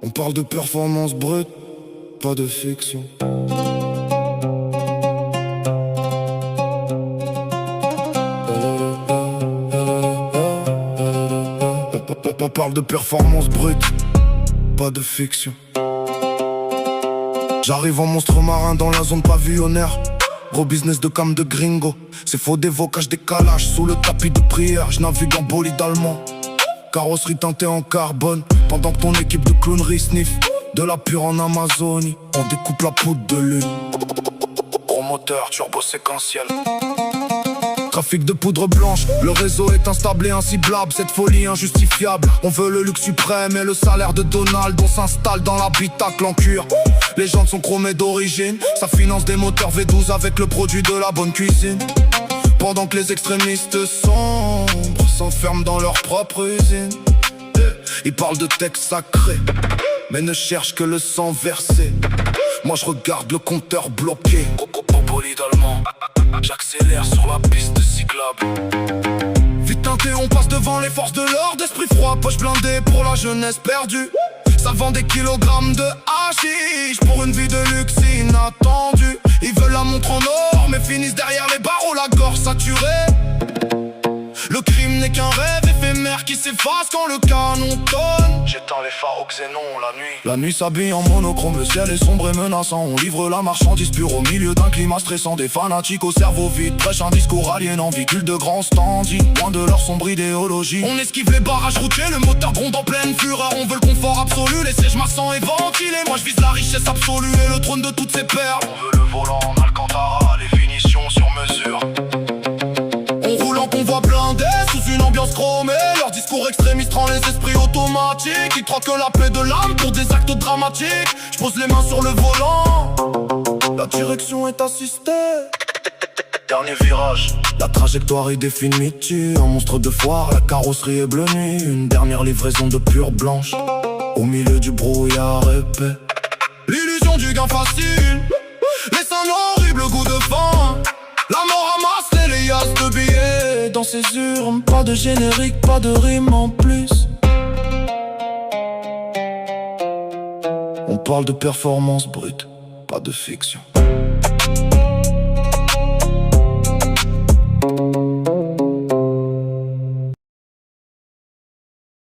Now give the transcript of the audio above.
On parle de performance brute, pas de fiction. On parle de performance brute, pas de fiction. J'arrive en monstre marin dans la zone pavillonnaire. Gros business de cam de gringo. C'est faux dévocage, décalage sous le tapis de prière. Je navigue en bolide allemand. Carrosserie teintée en carbone. Pendant que ton équipe de clownerie sniff de la pure en Amazonie. On découpe la poudre de lune. Gros moteur, turbo séquentiel. Trafic de poudre blanche, le réseau est instable et inciblable. Cette folie injustifiable. On veut le luxe suprême et le salaire de Donald. On s'installe dans l'habitacle en cuir. Les jantes sont chromées d'origine. Ça finance des moteurs V12 avec le produit de la bonne cuisine. Pendant que les extrémistes sombres s'enferment dans leur propre usine. Ils parlent de textes sacrés, mais ne cherchent que le sang versé. Moi je regarde le compteur bloqué. Bolide allemand, j'accélère sur la piste cyclable. Vite teinté, on passe devant les forces de l'ordre. Esprit froid, poche blindée pour la jeunesse perdue. Ça vend des kilogrammes de hashish pour une vie de luxe inattendue. Ils veulent la montre en or, mais finissent derrière les barreaux, la gorge saturée. Le crime n'est qu'un rêve éphémère qui s'efface quand le canon tonne. J'éteins les phares au xénon la nuit. La nuit s'habille en monochrome, le ciel est sombre et menaçant. On livre la marchandise pure au milieu d'un climat stressant. Des fanatiques au cerveau vide prêchent un discours aliénant. Véhicules de grands standis, loin de leur sombre idéologie. On esquive les barrages routiers, le moteur gronde en pleine fureur. On veut le confort absolu, les sièges massants et ventilés. Moi je vise la richesse absolue et le trône de toutes ces perles. On veut le volant en Alcantara, les finitions sur mesure. On roule en convoi blindé, sous une ambiance chromée. Leur discours extrémiste rend les esprits automatiques. Ils troquent la paix de l'âme pour des actes dramatiques. Je pose les mains sur le volant, la direction est assistée. Dernier virage, la trajectoire est définitive. Un monstre de foire, la carrosserie est bleu nuit. Une dernière livraison de pure blanche au milieu du brouillard épais. L'illusion du gain facile laisse un horrible goût de faim. La mort amasse les liasses de billets dans ses urnes. Pas de générique, pas de rime en plus. On parle de performance brute, pas de fiction.